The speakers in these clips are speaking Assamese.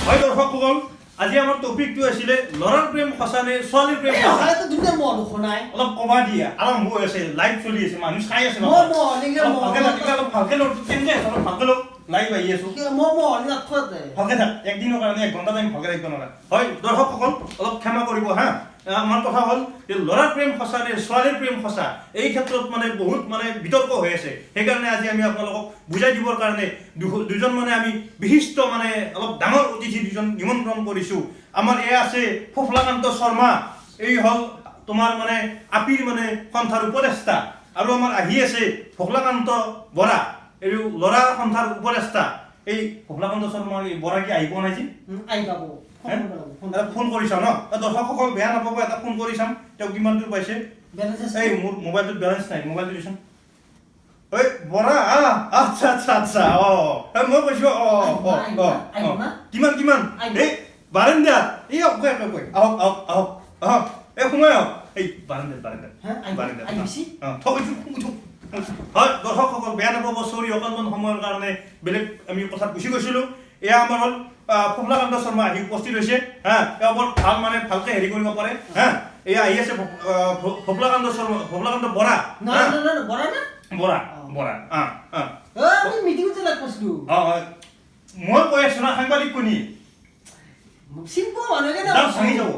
হয় দৰ্শকসকল আজি আমাৰ টপিকটো আছিলে লৰাৰ প্ৰেম সঁচানে ছোৱালীৰ প্ৰেম সঁচা এটা দুটা মন শুনাই অলপ কবা দিয়া আৰম্ভ হৈ আছে লাইভ চলি আছে মানুহ চাই আছে ন অলপ ভালকে লওক কেনেকে অলপ ভালকে লওক লাইভ আহি আছো ভালকে থাক একদিনৰ কাৰণে 1 ঘণ্টা টাইম ভালকে থাকিব নোৱাৰা হয় দৰ্শকসকল অলপ ক্ষমা কৰিব হা আমাৰ কথা হ'ল যে লৰাৰ প্ৰেম সঁচা নে ছোৱালীৰ প্ৰেম সঁচা এই ক্ষেত্ৰত মানে বহুত মানে বিতৰ্ক হৈ আছে সেইকাৰণে আজি আমি আপোনালোকক বুজাই দিবৰ কাৰণে দুজন মানে আমি বিশিষ্ট মানে অলপ ডাঙৰ অতিথি দুজন নিমন্ত্ৰণ কৰিছো আমাৰ এ আছে ফুফলাকান্ত শৰ্মা এই হল তোমাৰ মানে আপিৰ মানে সন্থাৰ উপদেষ্টা আৰু আমাৰ আহি আছে ফুফলাকান্ত বৰা এই লৰা সন্থাৰ উপদেষ্টা এই ফুফলাকান্ত শৰ্মা বৰা কি আহি পোৱা নাই জি আহি পাব ফোন কৰিছা ন দৰ্শকসকল বেয়া নাপাব এটা ফোন কৰি চাম তেওঁ কিমান দূৰ পাইছে এই মোৰ মোবাইলটোত বেলেঞ্চ নাই মোবাইলটো দিছোন ঐ বৰা আচ্ছা আচ্ছা আচ্ছা মই কৈছো কিমান এই বাৰান্দা এই আহক এই সোমাই আহক এই বাৰান্দা হয় দৰ্শকসকল বেয়া নাপাব চৰি অকণমান সময়ৰ কাৰণে বেলেগ আমি কথাত গুচি গৈছিলো এয়া আমাৰ হ'ল ফুফলাকান্ত শৰ্মা আহি উপস্থিত হৈছে হা তেওঁ বৰ ভাল মানে ভালকে হেৰি কৰিব পাৰে হা এয়া আহি আছে ফুফলাকান্ত শৰ্মা ফুফলাকান্ত বৰা বৰা আমি মিটিংতে লাগ পাছলো মই কৈ আছো না সাংবাদিক কোনি সিম্পল মানুহে না ভাঙি যাব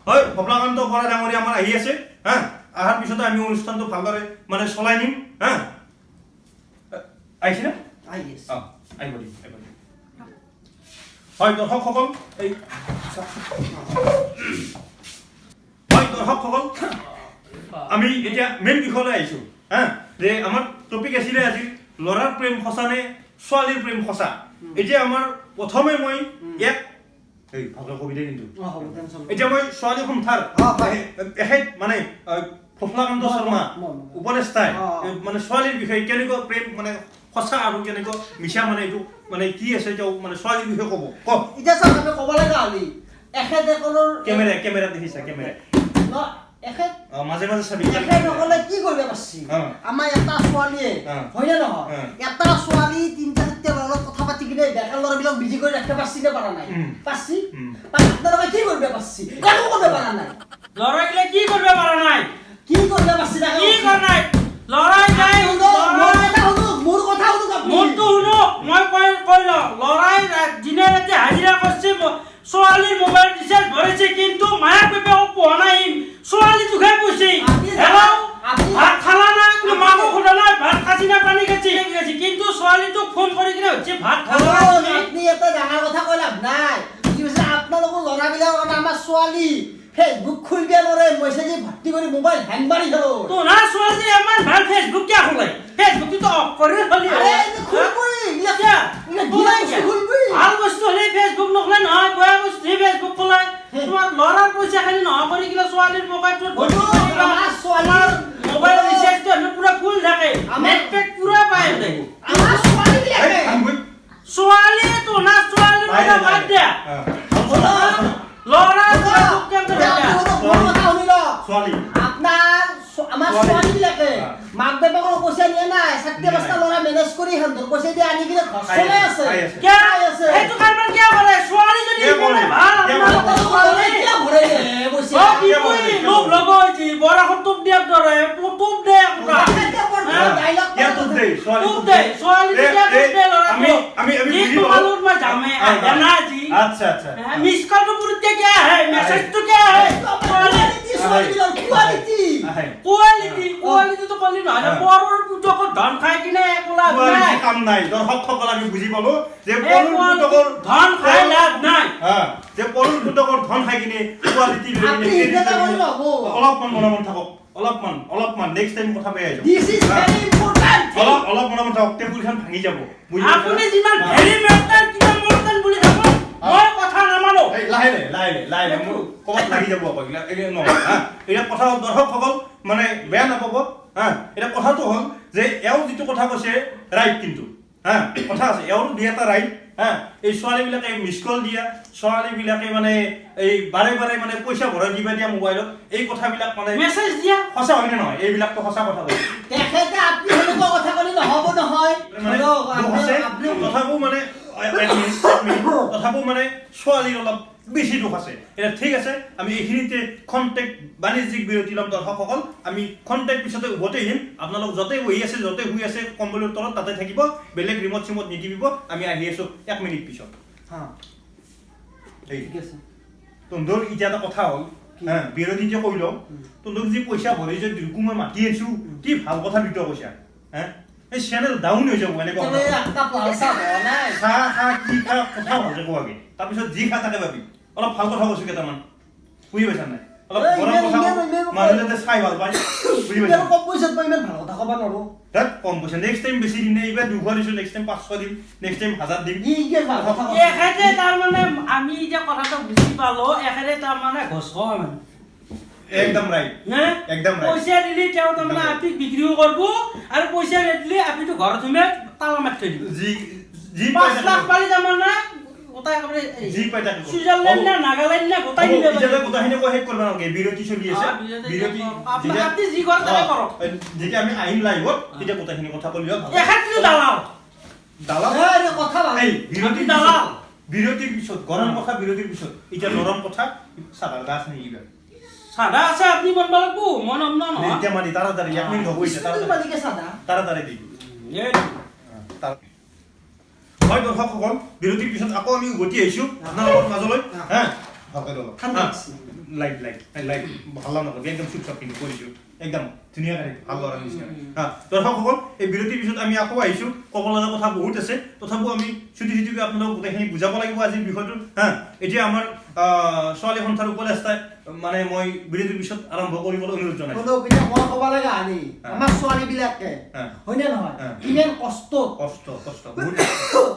হয় ফুফলাকান্ত বৰা ডাঙৰীয়া আমাৰ আহি আছে হা আহাৰ পিছতে আমি অনুষ্ঠানটো ভালদৰে মানে চলাই নিম হা আহিছে না আহিব দিম হয় দৰ্শকসকল এই হয় দৰ্শকসকল আমি এতিয়া মেইন বিষয়লৈ আহিছো হা যে আমাৰ টপিক আছিলে আজি লৰাৰ প্ৰেম সঁচা নে ছোৱালীৰ প্ৰেম সঁচা এতিয়া আমাৰ প্ৰথমে মই এক এই ভালকৈ কবিতা কিন্তু এতিয়া মই ছোৱালী সন্থাৰ এখেত মানে ফুফলাকান্ত শৰ্মা উপদেষ্টাই মানে ছোৱালীৰ বিষয়ে কেনেকুৱা প্ৰেম মানে সঁচা আৰু কেনেকুৱা মিছা মানে এইটো মানে কি আছে তেওঁ মানে ছোৱালীৰ বিষয়ে ক'ব কওক এতিয়া চাওক আমি ক'ব লগা হলি এখেতে কলৰ কেমেৰা দেখিছা কেমেৰা ন এখেত মাজে চাবি এখেত নকলে কি কৰিব পাৰছি আমাৰ এটা ছোৱালীয়ে হয়নে নহয় এটা ছোৱালী তিনটা চাৰটা লগত কথা পাতি কিনে বেকাৰ ল'ৰাবিলাক বিজি কৰি ৰাখিব পাৰছি নে পাৰা নাই পাৰছি আপোনালোকে কি কৰিব পাৰছি একো কৰিব পাৰা নাই লৰাইলে কি কৰিব পাৰা নাই কি কৰিব পাৰছি না কি কৰ নাই লৰাই যায় মোৰ কথা শুনো মোৰটো শুনো মই কৈ ল লৰাই দিনে ৰাতি হাজিৰা কৰিছে ছোৱালীৰ মোবাইল ৰিচাৰ্জ ভৰাইছে কিন্তু মায়া পেপেও পোৱা নাই ছোৱালী দুখাই কৈছে হেল্ল' ভাত খালা না কিন্তু মাকো সোধা নাই ভাত খাইছি না পানী খাইছি কিন্তু ছোৱালীটোক ফোন কৰি কিনে হচ্ছে ভাত খালা আপুনি এটা ডাঙৰ কথা কৈ লাভ নাই কি হৈছে আপোনালোকৰ ল'ৰাবিলাক আমাৰ ছোৱালী ফেসবুক খুলবে নরে মেসেজে ভর্তি করে মোবাইল হ্যাং মারি গেল তো না সোয়াজি আমার ভাল ফেসবুক কে খোলাই ফেসবুক তো অফ করে হলি আরে খুলবই ইলা খুলবই ভাল বস্তু হলে ফেসবুক নখলে না বয়া বস্তু ফেসবুক খোলাই তোমার লরার পয়সা খালি না করে গিলা সোয়ালির মোবাইল তো আমার সোয়ালির মোবাইল রিচার্জ তো পুরো ফুল থাকে নেট প্যাক পুরো পায় দেখো আমার সোয়ালি লাগে সোয়ালি তো না সোয়ালি মানে বাদ দে লরা ফেসবুক কেন করে ছোৱালী আপনাৰ আমাৰ ছোৱালী বিলাকে মাক বাপেকৰ পইচা নিয়ে নাই সাতটা বস্তা লৰা মেনেজ কৰি হেন্দৰ পইচা দি আনি কিনে ঘৰ চলাই আছে কে আছে সেইটো কাৰবাৰ কি কৰে ছোৱালী যদি বলে ভাল আপনার কি ভরে পইচা কি কই লোক লগইছি বড় হতুব দিয়া ধরে পুতুব দে পুরা ডায়লগ তুব দে ছোৱালী দিয়া দে লৰা আমি বুঝি মালুর মে জামে জানা জি अच्छा मिस कॉल तो पूरी क्या है मैसेज तो क्या है কোয়ালিটি তো কলি না বড়ৰ পুতকৰ ধন খাই কিনে একলা নাই কাম নাই দৰ্শকসকল আমি বুজি পালো যে পৰুৰ পুতকৰ ধন খাই লাভ নাই যে পৰুৰ পুতকৰ ধন খাই কিনে কোয়ালিটি অলপমান মনমন থাকক অলপমান নেক্সট টাইম কথা বেয়া যাব দিস ইজ ভেরি ইম্পৰ্টেন্ট অলপ মনমন থাকক টেবুলখন ভাঙি যাব আপুনি যিমান ভেৰি মেটাৰ কিমান মৰতান বুলি থাকক মই কথা নামানো এই লাহে মোৰ কবাত লাগি যাব কইলা এই নহয় হা এটা কথা দৰ্শকসকল মানে বেয়া নাপাব হা এটা কথাটো হ'ল যে এও যেটো কথা কৈছে ৰাইট কিন্তু হা কথা আছে এওৰ দিয়াটা ৰাইট হা এই ছোৱালী বিলাকে মিস কল দিয়া ছোৱালী বিলাকে মানে এই বাৰে মানে পইচা ভৰাই দিবা দিয়া মোবাইলত এই কথাবিলাক মানে মেছেজ দিয়া সঁচা হয় নে নহয় এইবিলাক তো সঁচা কথা কৈছে তেখেতে আপনি হেনেকুৱা কথা কলি নহব নহয় মানে আপনি কথাবো মানে তথাপিও মানে ছোৱালীৰ অলপ বেছি দুখ আছে এটা ঠিক আছে আমি এইখিনিতে কন্টেক্ট বাণিজ্যিক বিৰতি ল'ম দৰ্শকসকল আমি কন্টেক্ট পিছতে উভতি আহিম আপোনালোক য'তে বহি আছে য'তে শুই আছে কম্বলৰ তলত তাতে থাকিব বেলেগ ৰিমট চিমত নিদিবিব আমি আহি আছো 1 মিনিট পিছত ঠিক আছে তোৰ এতিয়া এটা কথা হ'ল বিৰতিতে কৈ লওঁ তোক যি পইচা ভৰি যে দুকু মই মাতি আছো কি ভাল কথা দুটা কৈছা এই চেনেল ডাউন হৈ যাব এনেকুৱা কথা ভালকে কোৱাগে তাৰপিছত যি খা তাকে ভাবি অলপ ভাল কথা কৈছো কেইটামান বুজি পাইছা নাই অলপ গৰম কথা মানুহে চাই ভাল পায় বুজি পাইছা কম পইচাত মই ইমান ভাল কথা ক'ব নোৱাৰো তাত কম পইচা নেক্সট টাইম বেছি দিম এইবাৰ 200 দিছো নেক্সট টাইম 500 দিম নেক্সট টাইম 1000 দিম কি ভাল কথা এখাতে তাৰ মানে আমি যে কথাটো বুজি পালো এখাতে তাৰ মানে ঘছ হয় মানে একদম ৰাইট একদম ৰাইট পয়সা দিলি তেও তাৰ মানে আপনি বিক্ৰিও কৰব আৰ পয়সা দিলি আপনি তো ঘৰ তুমি তালা মাৰতে দিব জি জি 5 লাখ পালি তাৰ মানে ওটা একেবারে জি পাইতা সুইজারল্যান্ড না নাগাল্যান্ড না গোটাই নিলে ইজালে গোটাই নিলে হেক করবা নাকি বিরতি চলি আছে বিরতি আপনি জি করে তাই করো যেটা আমি আহিম লাইভত এটা গোটাইখিনি কথা কলিও এখানে দালাল দালাল এই কথা ভাল এই বিরতি দালাল বিরতির পিছত গরম কথা বিরতির পিছত এটা নরম কথা সাদা গাছ নেই ইবা সাদা আছে আপনি বলবা লাগবো মন অন্য না এটা মানে তাড়াতাড়ি 1 মিনিট হবো এটা তাড়াতাড়ি সাদা তাড়াতাড়ি দি এই হয় দৰ্শকসকল বিৰতিৰ পিছত আকৌ আমি উভতি আহিছো আপোনালোকৰ মাজলৈ ভালকৈ লওক লাইভ ভাল নকৰি একদম চুপ চাপ কিন্তু কৰিছো একদম ধুনীয়াকৈ ভাল ল'ৰা নিচিনা দৰ্শকসকল এই বিৰতিৰ পিছত আমি আকৌ আহিছো ক'ব লগা কথা বহুত আছে তথাপিও আমি ছুটিকৈ আপোনালোকক গোটেইখিনি বুজাব লাগিব আজিৰ বিষয়টো এতিয়া আমাৰ ছোৱালী সন্থাৰ উপদেষ্টাই মানে মই বিৰতিৰ পিছত আৰম্ভ কৰিবলৈ অনুৰোধ জনাইছো মই ক'ব লগা আনি আমাৰ ছোৱালীবিলাকে হয়নে নহয় কিমান কষ্ট বহুত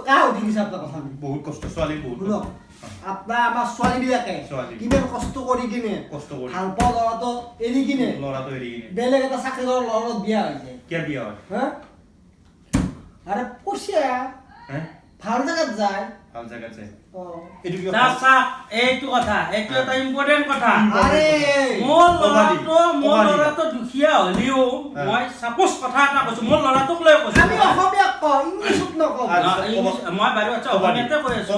কাও দিছে আপোনাৰ কথা বহুত কষ্ট ছোৱালী বহুত আপোনাৰ আমাৰ ছোৱালীবিলাকে কিমান কষ্ট কৰি কিনে ভাল পোৱা ল'ৰাটো এৰি কিনে বেলেগ এটা চাকৰি কৰা ল'ৰাৰ লগত বিয়া হৈছে কিয় বিয়া হয় আৰে পইচা ভাল জাগাত যায় এইটো কথা এইটো এটা ইম্পৰ্টেন্ট কথা আৰে মোৰ ল'ৰাটো দুখীয়া হলিও মই সাপোজ কথা এটা কৈছো মোৰ ল'ৰাটোক লৈ কৈছো আমি অসমীয়া কওঁ ইংলিছত নকওঁ মই বাৰু আচ্ছা অসমীয়াতে কৈ আছো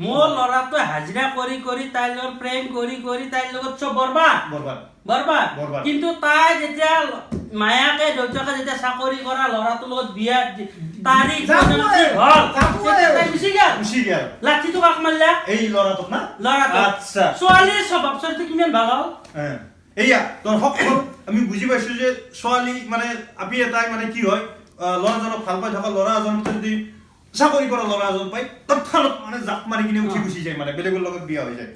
মোৰ ল'ৰাটো হাজিৰা কৰি কৰি তাইৰ লগত প্ৰেম কৰি কৰি তাইৰ লগত চব বৰবাদ কিন্তু তাই যেতিয়া মায়াকে দেউতাকে যেতিয়া চাকৰি কৰা ল'ৰাটোৰ লগত বিয়া তাৰিখ গুচি গেল লাঠিটো কাক মাৰিলে এই ল'ৰাটোক না ল'ৰাটো আচ্ছা ছোৱালীৰ স্বভাৱ চৰিত্ৰ কিমান ভাল হ'ল এইয়া দৰ্শকসকল আমি বুজি পাইছো যে ছোৱালী মানে আপি এটাই মানে কি হয় ল'ৰাজনক ভাল পাই থকা ল'ৰা এজনক যদি চাকৰি কৰা ল'ৰা এজন পাই তৎক্ষণাত মানে জাপ মাৰি কিনে উঠি গুচি যায় মানে বেলেগৰ লগত বিয়া হৈ যায়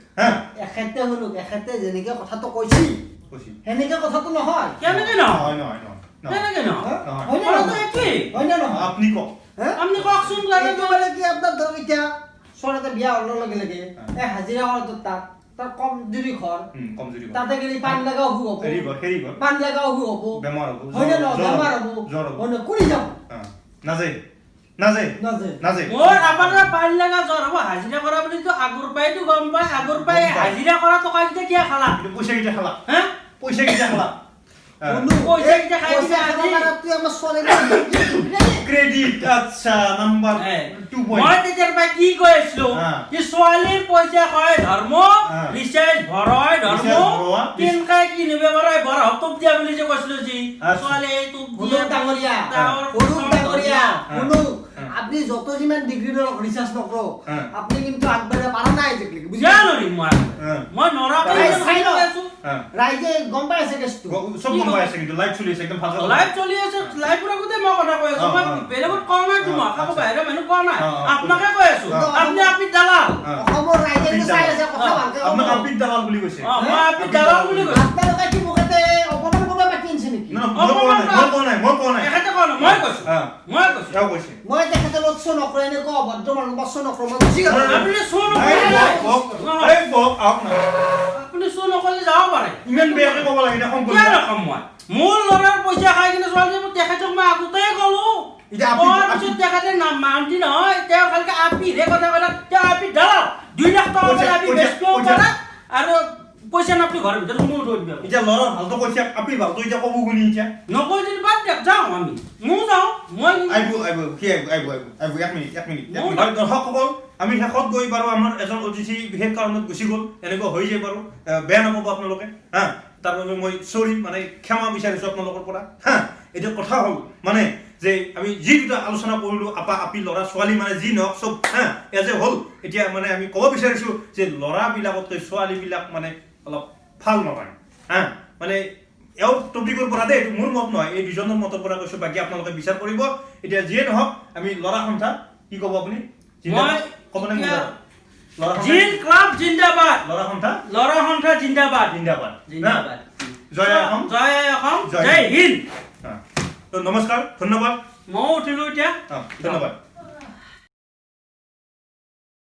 এখেতে যেনেকে কথাটো কৈছি সেনেকে কথাটো নহয় কেনেকে নহয় আপনি কওক আপনি কওকচোন মানে কি আপোনাৰ ধৰক এতিয়া ছোৱালীতে বিয়া হোৱাৰ লগে লগে এই হাজিৰা কৰাটো তাৰ কম জুৰি ঘৰ তাতে গেলি পানী লগাও অসুখ হ'ব পানী লগাও অসুখ হ'ব বেমাৰ হ'ব হয় নে নহয় বেমাৰ হ'ব কৰি যাব নাজে মোৰ আপোনাৰ পানী লগা জ্বৰ হ'ব হাজিৰা কৰা বুলিতো আগৰ পৰাইতো গম পাই আগৰ পৰাই হাজিৰা কৰা টকা কেইটা কিয় খালা পইচা কেইটা খালা পইচা কেইটা খালা ক্রেডিট আচ্ছা নাম্বার 2 পয়েন্ট মই তেতিয়াৰ পৰা কি কৈ আছিলো কি ছোৱালীৰ পইচা হয় ধৰ্ম ৰিচাৰ্জ ভৰাই ধৰ্ম কিনকা কি নিবে ভৰাই ভৰা হতক দিয়া বুলি যে কৈছিলো জি ছোৱালী এইটো দিয়া ডাঙৰীয়া আপনি যত যিমান ডিগ্ৰী ৰিচাৰ্জ নকৰো আপনি কিন্তু আগবাঢ়া পাৰা নাই দেখলি বুজি জানোৰি মই নৰা পাই আছো ৰাইজে গম পাই আছে কেছটো সব গম পাই আছে কিন্তু লাইভ চলি আছে একদম ভালকৈ লাইভ চলি আছে লাইভ পুৰা গুতে মই কথা কৈ আছো মই বেলেগত কোৱা নাই তোমাক কাকো বাহিৰা মানুহ কোৱা নাই আপোনাকে কৈ আছো আপনি দালাল অসমৰ ৰাইজে চাই আছে কথা ভালকৈ আপনি দালাল বুলি কৈছে মই আপনি দালাল বুলি কৈছে আপোনালোকে কি মুখতে অপমান কৰিব বাকি আছে নেকি মই কোৱা নাই এখাতে কোৱা নাই মই কৈছো যাও কৈছে মই তেখেতে লগত শো নকৰে এনে ক ভদ্ৰ মানুহ বা শো নকৰো মই বুজি গলো আপনি শো নকৰে আপুনি শো নকলে যাব পাৰে ইমান বেয়াকে ক'ব লাগে এটা সম্পূৰ্ণ কিয় ৰকম মই মোৰ ল'ৰাৰ পইচা খাই কিনে ছোৱালী মই তেখেতক মই আগতে ক'লো পিছত তেখেতে নাম মান্তি নহয় তেওঁ ভালকে আপি হে কথা ক'লে তেওঁ আপি দালাল 2 লাখ টকা আপি বেচব পাৰে আৰু কৈছে না আপুনি ঘৰৰ ভিতৰত সোমাই থৈ দিব এতিয়া ল'ৰা ভালটো কৈছে আপি ভালটো এতিয়া ক'ব গুনি এতিয়া নকৈ যদি বাদ দিয়ক যাওঁ আমি ময়ো যাওঁ মই আহিব কি আহিব 1 মিনিট দৰ্শকসকল আমি শেষত গৈ বাৰু আমাৰ এজন অতিথি বিশেষ কাৰণত গুচি গ'ল এনেকুৱা হৈ যায় বাৰু বেয়া নাপাব আপোনালোকে হা তাৰ বাবে মই চৰি মানে ক্ষমা বিচাৰিছোঁ আপোনালোকৰ পৰা হা এতিয়া কথা হ'ল মানে যে আমি যি দুটা আলোচনা কৰিলোঁ আপা আপি ল'ৰা ছোৱালী মানে যি নহওক চব হা এজে হ'ল এতিয়া মানে আমি ক'ব বিচাৰিছোঁ যে ল'ৰাবিলাকতকৈ ছোৱালীবিলাক মানে অলপ ভাল নহয় হা মানে এও টপিকৰ পৰা দেই এইটো মোৰ মত নহয় এই দুজনৰ মতৰ পৰা কৈছোঁ বাকী আপোনালোকে বিচাৰ কৰিব এতিয়া যিয়ে নহওক আমি ল'ৰা সন্থা কি ক'ব আপুনি মই ক'বনে জিন ক্লাব জিন্দাবাদ ল'ৰা সন্থা জিন্দাবাদ জিন্দাবাদ জিন্দাবাদ জয় অসম জয় হিন্দ তো নমস্কাৰ ধন্যবাদ মই উঠিলোঁ এতিয়া ধন্যবাদ